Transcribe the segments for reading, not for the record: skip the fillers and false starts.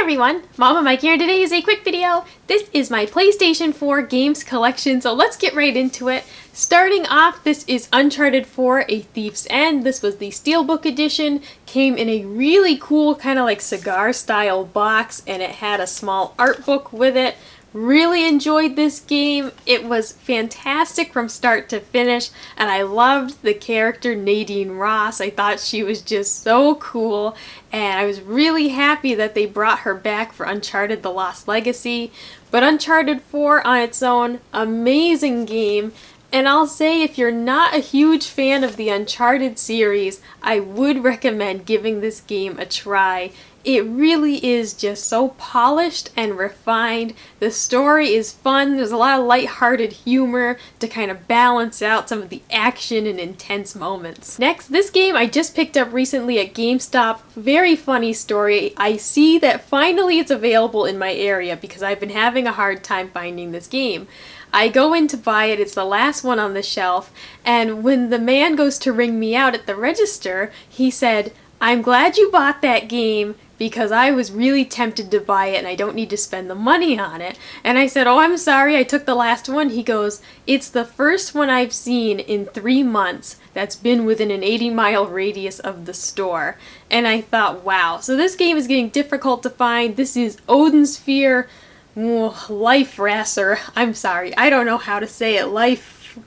everyone, Mama Mike here, and today is a quick video. This is my PlayStation 4 Games Collection, so let's get right into it. Starting off, this is Uncharted 4, A Thief's End. This was the Steelbook edition, came in a really cool kind of like cigar style box, and it had a small art book with it. Really enjoyed this game. It was fantastic from start to finish, and I loved the character Nadine Ross. I thought she was just so cool, and I was really happy that they brought her back for Uncharted: The Lost Legacy. But Uncharted 4 on its own, amazing game. And I'll say, if you're not a huge fan of the Uncharted series, I would recommend giving this game a try. It really is just so polished and refined. The story is fun. There's a lot of lighthearted humor to kind of balance out some of the action and intense moments. Next, this game I just picked up recently at GameStop. Very funny story. I see that finally it's available in my area because I've been having a hard time finding this game. I go in to buy it, it's the last one on the shelf, and when the man goes to ring me out at the register, he said, "I'm glad you bought that game because I was really tempted to buy it and I don't need to spend the money on it." And I said, "Oh, I'm sorry, I took the last one." He goes, "It's the first one I've seen in 3 months that's been within an 80-mile radius of the store." And I thought, wow, so this game is getting difficult to find. This is Odin Sphere. Life Racer. I'm sorry, I don't know how to say it. Life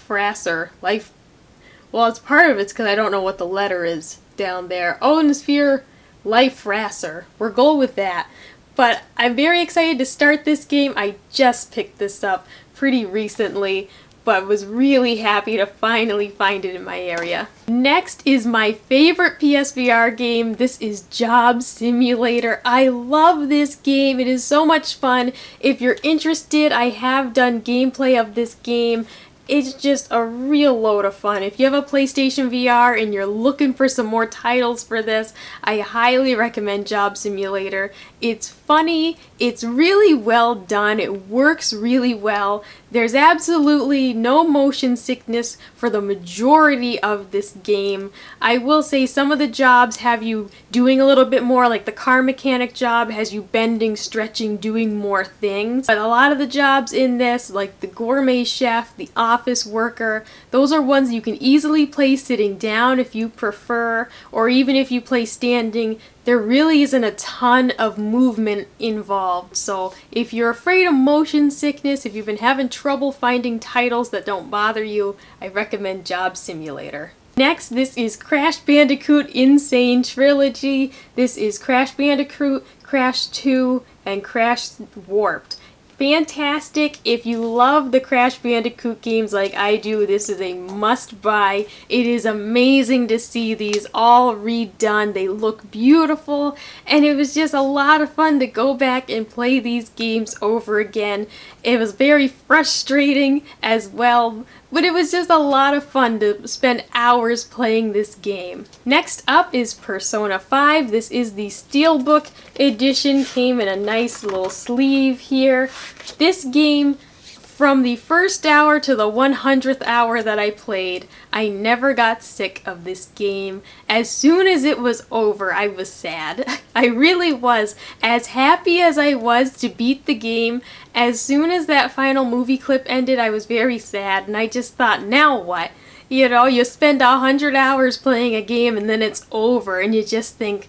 Racer. Well, it's part of it's because I don't know what the letter is down there. Odin Sphere Life Racer. We'll go with that. But I'm very excited to start this game. I just picked this up pretty recently, but was really happy to finally find it in my area. Next is my favorite PSVR game. This is Job Simulator. I love this game. It is so much fun. If you're interested, I have done gameplay of this game. It's just a real load of fun. If you have a PlayStation VR and you're looking for some more titles for this, I highly recommend Job Simulator. It's funny, it's really well done, it works really well. There's absolutely no motion sickness for the majority of this game. I will say some of the jobs have you doing a little bit more, like the car mechanic job has you bending, stretching, doing more things. But a lot of the jobs in this, like the gourmet chef, the office worker, those are ones you can easily play sitting down if you prefer, or even if you play standing. There really isn't a ton of movement involved, so if you're afraid of motion sickness, if you've been having trouble finding titles that don't bother you, I recommend Job Simulator. Next, this is Crash Bandicoot Insane Trilogy. This is Crash Bandicoot, Crash 2, and Crash Warped. Fantastic. If you love the Crash Bandicoot games like I do, this is a must-buy. It is amazing to see these all redone. They look beautiful, and it was just a lot of fun to go back and play these games over again. It was very frustrating as well, but it was just a lot of fun to spend hours playing this game. Next up is Persona 5. This is the Steelbook edition. Came in a nice little sleeve here. This game, from the first hour to the 100th hour that I played, I never got sick of this game. As soon as it was over, I was sad. I really was. As happy as I was to beat the game, as soon as that final movie clip ended, I was very sad, and I just thought, now what? You know, you spend 100 hours playing a game and then it's over, and you just think,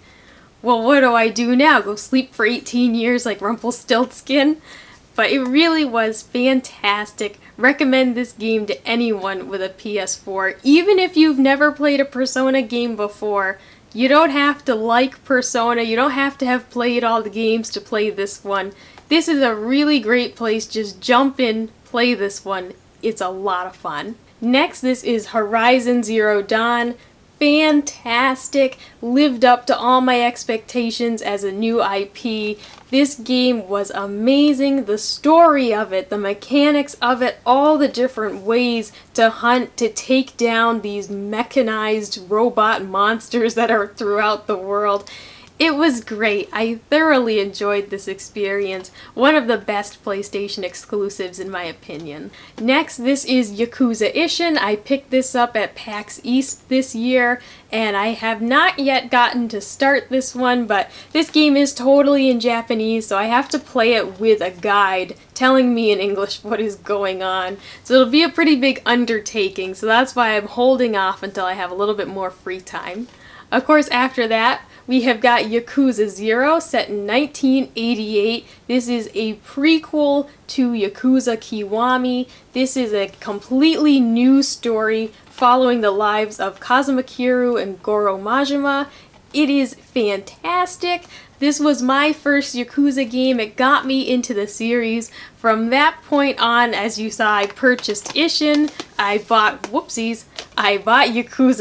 well, what do I do now? Go sleep for 18 years like Rumpelstiltskin? But it really was fantastic. Recommend this game to anyone with a PS4. Even if you've never played a Persona game before, you don't have to like Persona, you don't have to have played all the games to play this one. This is a really great place. Just jump in, play this one. It's a lot of fun. Next, this is Horizon Zero Dawn. Fantastic. Lived up to all my expectations as a new IP. This game was amazing. The story of it, the mechanics of it, all the different ways to hunt, to take down these mechanized robot monsters that are throughout the world. It was great. I thoroughly enjoyed this experience. One of the best PlayStation exclusives in my opinion. Next, this is Yakuza Ition. I picked this up at PAX East this year, and I have not yet gotten to start this one, but this game is totally in Japanese, so I have to play it with a guide telling me in English what is going on. So it'll be a pretty big undertaking, so that's why I'm holding off until I have a little bit more free time. Of course, after that, we have got Yakuza Zero, set in 1988. This is a prequel to Yakuza Kiwami. This is a completely new story following the lives of Kazuma Kiryu and Goro Majima. It is fantastic. This was my first Yakuza game. It got me into the series. From that point on, as you saw, I purchased Ition. I bought Yakuza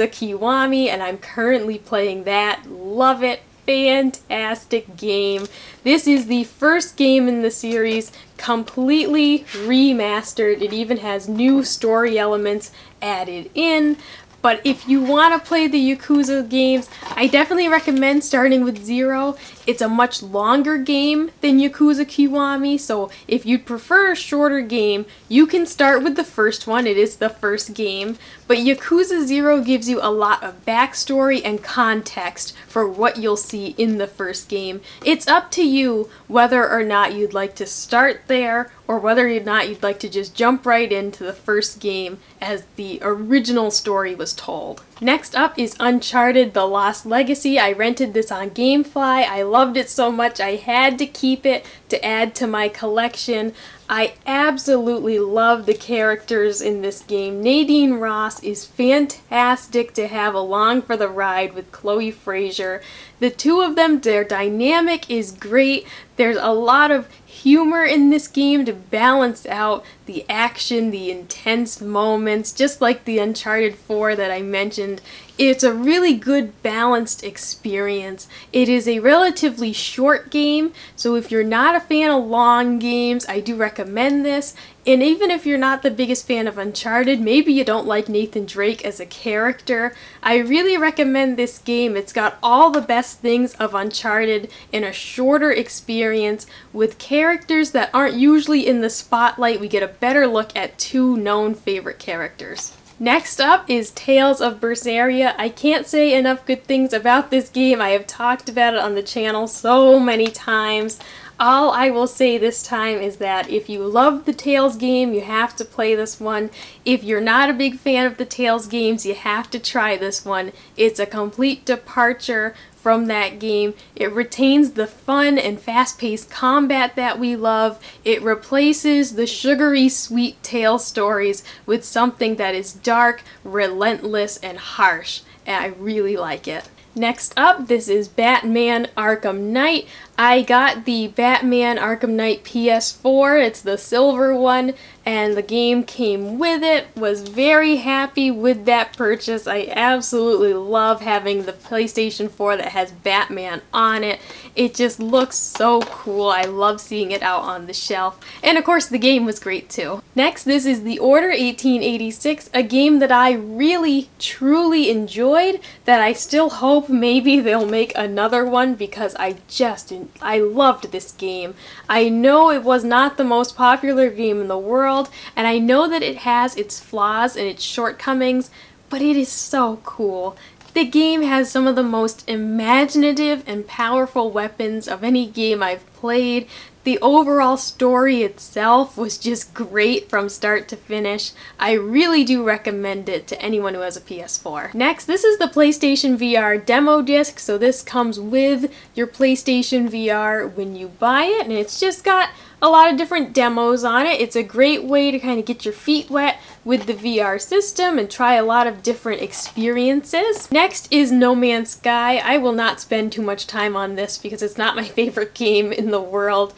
Kiwami, and I'm currently playing that. Love it. Fantastic game. This is the first game in the series completely remastered. It even has new story elements added in. But if you want to play the Yakuza games, I definitely recommend starting with Zero. It's a much longer game than Yakuza Kiwami, so if you'd prefer a shorter game, you can start with the first one. It is the first game. But Yakuza Zero gives you a lot of backstory and context for what you'll see in the first game. It's up to you whether or not you'd like to start there or whether or not you'd like to just jump right into the first game as the original story was told. Next up is Uncharted: The Lost Legacy. I rented this on GameFly. I loved it so much I had to keep it to add to my collection. I absolutely love the characters in this game. Nadine Ross is fantastic to have along for the ride with Chloe Frazer. The two of them, their dynamic is great. There's a lot of humor in this game to balance out the action, the intense moments, just like the Uncharted 4 that I mentioned. It's a really good balanced experience. It is a relatively short game, so if you're not a fan of long games, I do recommend this. And even if you're not the biggest fan of Uncharted, maybe you don't like Nathan Drake as a character, I really recommend this game. It's got all the best things of Uncharted in a shorter experience with characters that aren't usually in the spotlight. We get a better look at two known favorite characters. Next up is Tales of Vesperia. I can't say enough good things about this game. I have talked about it on the channel so many times. All I will say this time is that if you love the Tales game, you have to play this one. If you're not a big fan of the Tales games, you have to try this one. It's a complete departure from that game. It retains the fun and fast-paced combat that we love. It replaces the sugary sweet Tales stories with something that is dark, relentless, and harsh, and I really like it. Next up, this is Batman Arkham Knight. I got the Batman Arkham Knight PS4, it's the silver one, and the game came with it. Was very happy with that purchase. I absolutely love having the PlayStation 4 that has Batman on it. It just looks so cool. I love seeing it out on the shelf. And of course the game was great too. Next, this is The Order 1886, a game that I really, truly enjoyed, that I still hope maybe they'll make another one because I loved this game. I know it was not the most popular game in the world, and I know that it has its flaws and its shortcomings, but it is so cool. The game has some of the most imaginative and powerful weapons of any game I've played. The overall story itself was just great from start to finish. I really do recommend it to anyone who has a PS4. Next, this is the PlayStation VR demo disc. So this comes with your PlayStation VR when you buy it, and it's just got a lot of different demos on it. It's a great way to kind of get your feet wet with the VR system and try a lot of different experiences. Next is No Man's Sky. I will not spend too much time on this because it's not my favorite game in the world.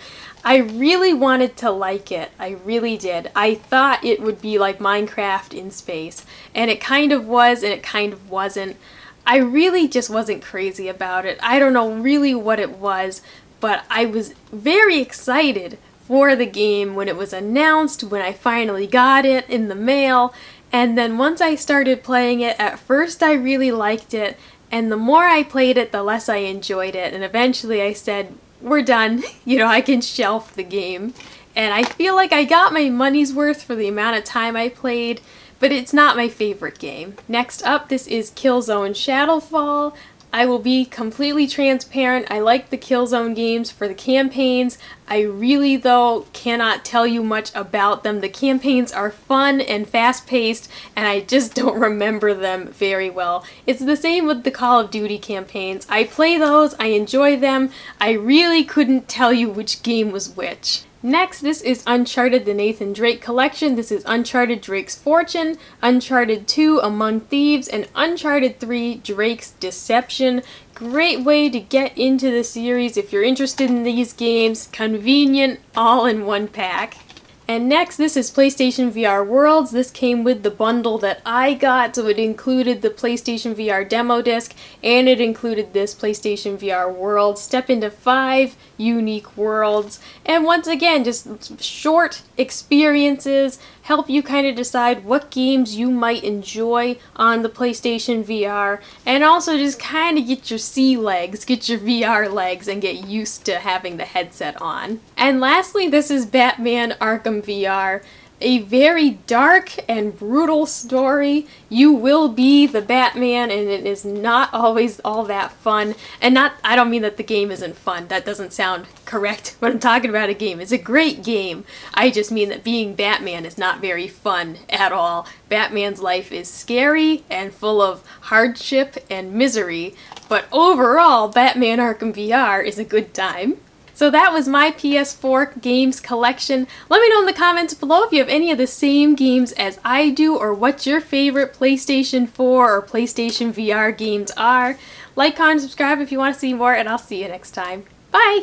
I really wanted to like it. I really did. I thought it would be like Minecraft in space, and it kind of was and it kind of wasn't. I really just wasn't crazy about it. I don't know really what it was, but I was very excited for the game when it was announced, when I finally got it in the mail, and then once I started playing it, at first I really liked it, And the more I played it, the less I enjoyed it. And eventually I said, we're done. I can shelf the game. And I feel like I got my money's worth for the amount of time I played, but it's not my favorite game. Next up, this is Killzone Shadowfall. I will be completely transparent. I like the Killzone games for the campaigns. I really, though, cannot tell you much about them. The campaigns are fun and fast-paced, and I just don't remember them very well. It's the same with the Call of Duty campaigns. I play those, I enjoy them. I really couldn't tell you which game was which. Next, this is Uncharted, the Nathan Drake Collection. This is Uncharted Drake's Fortune, Uncharted 2, Among Thieves, and Uncharted 3, Drake's Deception. Great way to get into the series if you're interested in these games. Convenient, all in one pack. And next, this is PlayStation VR Worlds. This came with the bundle that I got, so it included the PlayStation VR demo disc, and it included this PlayStation VR Worlds. Step into 5 unique worlds, and once again, just short experiences, help you kind of decide what games you might enjoy on the PlayStation VR, and also just kind of get your sea legs, get your VR legs, and get used to having the headset on. And lastly, this is Batman Arkham VR. A very dark and brutal story. You will be the Batman, and it is not always all that fun. And I don't mean that the game isn't fun. That doesn't sound correct when I'm talking about a game. It's a great game. I just mean that being Batman is not very fun at all. Batman's life is scary and full of hardship and misery, but overall, Batman Arkham VR is a good time. So that was my PS4 Games Collection. Let me know in the comments below if you have any of the same games as I do, or what your favorite PlayStation 4 or PlayStation VR games are. Like, comment, subscribe if you want to see more, and I'll see you next time. Bye!